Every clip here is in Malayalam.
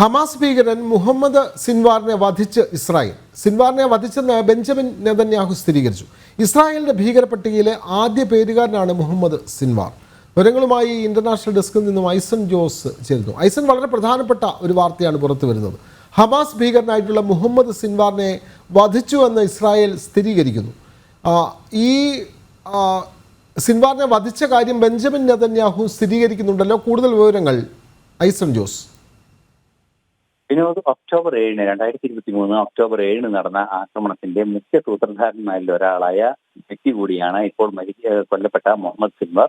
ഹമാസ് ഭീകരൻ മുഹമ്മദ് സിൻവാറിനെ വധിച്ച് ഇസ്രായേൽ. സിൻവാറിനെ വധിച്ചെന്ന് ബെഞ്ചമിൻ നെതന്യാഹു സ്ഥിരീകരിച്ചു. ഇസ്രായേലിന്റെ ഭീകരപട്ടികയിലെ ആദ്യ പേരുകാരനാണ് മുഹമ്മദ് സിൻവാർ. വിവരങ്ങളുമായി ഇന്റർനാഷണൽ ഡെസ്കിൽ നിന്നും ഐസൻ ജോസ് ചേരുന്നു. ഐസൻ, വളരെ പ്രധാനപ്പെട്ട ഒരു വാർത്തയാണ് പുറത്തു വരുന്നത്. ഹമാസ് ഭീകരനായിട്ടുള്ള മുഹമ്മദ് സിൻവാറിനെ വധിച്ചു എന്ന് ഇസ്രായേൽ സ്ഥിരീകരിക്കുന്നു. ഈ സിൻവാറിനെ വധിച്ച കാര്യം ബെഞ്ചമിൻ നെതന്യാഹു സ്ഥിരീകരിക്കുന്നുണ്ടല്ലോ. കൂടുതൽ വിവരങ്ങൾ ഐസൻ ജോസ്. വിനോദ്, ഒക്ടോബർ 7 2023 ഒക്ടോബർ 7 നടന്ന ആക്രമണത്തിന്റെ മുഖ്യ സൂത്രധാരന്മാരിൽ ഒരാളായ വ്യക്തി കൂടിയാണ് ഇപ്പോൾ കൊല്ലപ്പെട്ട മുഹമ്മദ് സിൻവർ.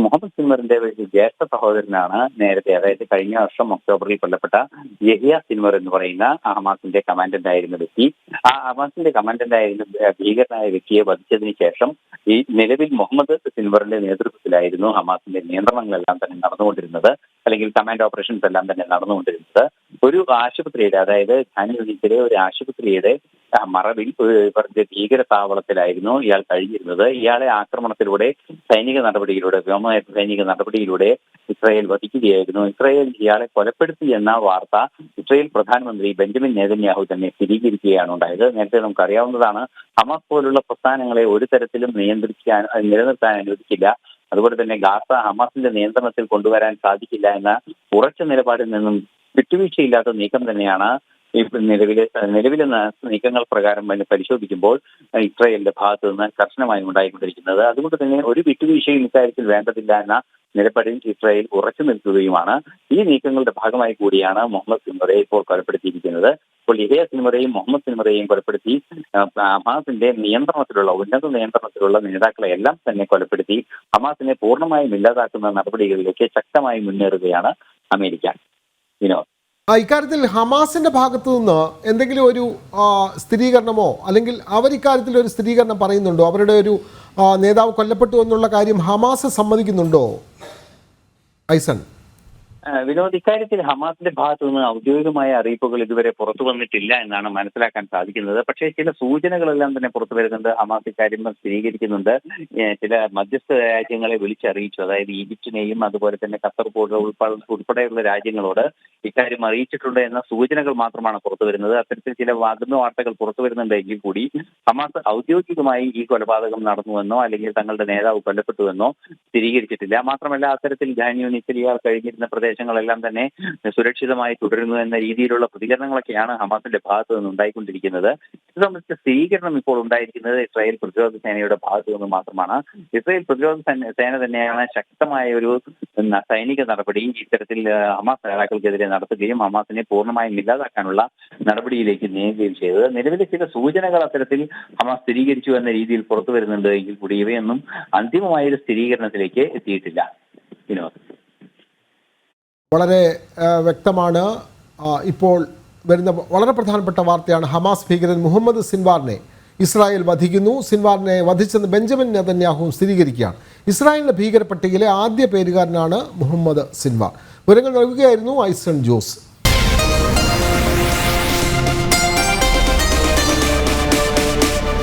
മുഹമ്മദ് സിൻവറിന്റെ ജ്യേഷ്ഠ സഹോദരനാണ് നേരത്തെ, അതായത് കഴിഞ്ഞ വർഷം ഒക്ടോബറിൽ കൊല്ലപ്പെട്ട യഹിയ സിൻവർ എന്ന് പറയുന്ന ഹമാസിന്റെ കമാൻഡന്റ് ആയിരുന്ന വ്യക്തി. ആ ഹമാസിന്റെ കമാൻഡന്റ് ആയിരുന്ന ഭീകരനായ വ്യക്തിയെ വധിച്ചതിന് ശേഷം ഈ നിലവിൽ മുഹമ്മദ് സിൻവറിന്റെ നേതൃത്വത്തിലായിരുന്നു ഹമാസിന്റെ നിയന്ത്രണങ്ങളെല്ലാം തന്നെ നടന്നുകൊണ്ടിരുന്നത്, അല്ലെങ്കിൽ കമാൻഡ് ഓപ്പറേഷൻസ് എല്ലാം തന്നെ നടന്നുകൊണ്ടിരുന്നത്. ഒരു ആശുപത്രിയുടെ, അതായത് ഖാൻ യൂണിറ്റിലെ ഒരു ആശുപത്രിയുടെ മറവിൽ ഇവരുടെ ഭീകര താവളത്തിലായിരുന്നു ഇയാൾ കഴിഞ്ഞിരുന്നത്. ഇയാളെ ആക്രമണത്തിലൂടെ സൈനിക നടപടിയിലൂടെ ഇസ്രായേൽ വധിക്കുകയായിരുന്നു. ഇസ്രായേൽ ഇയാളെ കൊലപ്പെടുത്തി എന്ന വാർത്ത ഇസ്രായേൽ പ്രധാനമന്ത്രി ബെഞ്ചമിൻ നെതന്യാഹു തന്നെ സ്ഥിരീകരിക്കുകയാണ് ഉണ്ടായത്. നേരത്തെ നമുക്കറിയാവുന്നതാണ്, ഹമാസ് പോലുള്ള പ്രസ്ഥാനങ്ങളെ ഒരു തരത്തിലും നിലനിർത്താൻ അനുവദിക്കില്ല, അതുപോലെ തന്നെ ഗാസ ഹമാസിന്റെ നിയന്ത്രണത്തിൽ കൊണ്ടുവരാൻ സാധിക്കില്ല എന്ന ഉറച്ച നിലപാടിൽ നിന്നും വിട്ടുവീഴ്ചയില്ലാത്ത നീക്കം തന്നെയാണ് നിലവിലെ നീക്കങ്ങൾ പ്രകാരം പരിശോധിക്കുമ്പോൾ ഇസ്രായേലിന്റെ ഭാഗത്ത് നിന്ന് കർശനമായി ഉണ്ടായിക്കൊണ്ടിരിക്കുന്നത്. അതുകൊണ്ട് തന്നെ ഒരു വിട്ടുവീഴ്ചയും ഇക്കാര്യത്തിൽ വേണ്ടതില്ല എന്ന നിലപാടിൽ ഇസ്രായേൽ ഉറച്ചു നിൽക്കുകയുമാണ്. ഈ നീക്കങ്ങളുടെ ഭാഗമായി കൂടിയാണ് മുഹമ്മദ് സിൻവറെ ഇപ്പോൾ കൊലപ്പെടുത്തിയിരിക്കുന്നത്. ഇപ്പോൾ യഹിയ സിൻവറെയും മുഹമ്മദ് സിൻവറെയും കൊലപ്പെടുത്തി ഹമാസിന്റെ ഉന്നത നിയന്ത്രണത്തിലുള്ള നേതാക്കളെ എല്ലാം തന്നെ കൊലപ്പെടുത്തി ഹമാസിനെ പൂർണ്ണമായും ഇല്ലാതാക്കുന്ന നടപടികളിലേക്ക് ശക്തമായി മുന്നേറുകയാണ് അമേരിക്ക. വിനോദ്, ഇക്കാര്യത്തിൽ ഹമാസിന്റെ ഭാഗത്തു നിന്ന് എന്തെങ്കിലും ഒരു സ്ഥിരീകരണമോ, അല്ലെങ്കിൽ അവർ ഇക്കാര്യത്തിൽ ഒരു സ്ഥിരീകരണം പറയുന്നുണ്ടോ? അവരുടെ ഒരു നേതാവ് കൊല്ലപ്പെട്ടു എന്നുള്ള കാര്യം ഹമാസ് സമ്മതിക്കുന്നുണ്ടോ ഐസൺ? വിനോദ്, ഇക്കാര്യത്തിൽ ഹമാസിന്റെ ഭാഗത്തു നിന്ന് ഔദ്യോഗികമായ അറിയിപ്പുകൾ ഇതുവരെ പുറത്തു വന്നിട്ടില്ല എന്നാണ് മനസ്സിലാക്കാൻ സാധിക്കുന്നത്. പക്ഷേ ചില സൂചനകളെല്ലാം തന്നെ പുറത്തു വരുന്നുണ്ട്. ഹമാസ് ഇക്കാര്യം സ്ഥിരീകരിക്കുന്നുണ്ട്. ചില മധ്യസ്ഥ രാജ്യങ്ങളെ വിളിച്ചറിയിച്ചു, അതായത് ഈജിപ്തിനെയും അതുപോലെ തന്നെ ഖത്തർ ഉൾപ്പെടെയുള്ള രാജ്യങ്ങളോട് ഇക്കാര്യം അറിയിച്ചിട്ടുണ്ട് എന്ന സൂചനകൾ മാത്രമാണ് പുറത്തു വരുന്നത്. അത്തരത്തിൽ ചില വാർത്തകൾ പുറത്തു വരുന്നുണ്ടെങ്കിൽ കൂടി ഹമാസ് ഔദ്യോഗികമായി ഈ കൊലപാതകം നടന്നുവെന്നോ അല്ലെങ്കിൽ തങ്ങളുടെ നേതാവ് കൊല്ലപ്പെട്ടുവെന്നോ സ്ഥിരീകരിച്ചിട്ടില്ല. മാത്രമല്ല, അത്തരത്തിൽ ഖാൻ യൂണിറ്റിൽ ഇയാൾ കഴിഞ്ഞിരുന്ന പ്രദേശങ്ങളെല്ലാം തന്നെ സുരക്ഷിതമായി തുടരുന്നു എന്ന രീതിയിലുള്ള പ്രതികരണങ്ങളൊക്കെയാണ് ഹമാസിന്റെ ഭാഗത്തു നിന്ന് ഉണ്ടായിക്കൊണ്ടിരിക്കുന്നത്. ഇത് സംബന്ധിച്ച സ്ഥിരീകരണം ഇപ്പോൾ ഉണ്ടായിരിക്കുന്നത് ഇസ്രായേൽ പ്രതിരോധ സേനയുടെ ഭാഗത്തു നിന്ന് മാത്രമാണ്. ഇസ്രായേൽ പ്രതിരോധ സേന തന്നെയാണ് ശക്തമായ ഒരു സൈനിക നടപടി ഇത്തരത്തിൽ ഹമാസ് നേതാക്കൾക്കെതിരെ നടത്തുകയും ഹമാസിനെ പൂർണ്ണമായും ഇല്ലാതാക്കാനുള്ള നടപടിയിലേക്ക് നീങ്ങുകയും ചെയ്തത്. നിലവിലെ ചില സൂചനകൾ അത്തരത്തിൽ ഹമാസ് സ്ഥിരീകരിച്ചു എന്ന രീതിയിൽ പുറത്തു വരുന്നുണ്ട് എങ്കിൽ കൂടി ഇവയൊന്നും അന്തിമമായ ഒരു സ്ഥിരീകരണത്തിലേക്ക് എത്തിയിട്ടില്ല. വിനോദ്, വളരെ വ്യക്തമാണ്. ഇപ്പോൾ വരുന്ന വളരെ പ്രധാനപ്പെട്ട വാർത്തയാണ്, ഹമാസ് ഭീകരൻ മുഹമ്മദ് സിൻവാറിനെ ഇസ്രായേൽ വധിക്കുന്നു. സിൻവാറിനെ വധിച്ചെന്ന് ബെഞ്ചമിൻ നെതന്യാഹു സ്ഥിരീകരിക്കുകയാണ്. ഇസ്രായേലിന്റെ ഭീകര പട്ടികയിലെ ആദ്യ പേരുകാരനാണ് മുഹമ്മദ് സിൻവാർ. വിവരങ്ങൾ നൽകുകയായിരുന്നു ഐസൺ ജോസ്.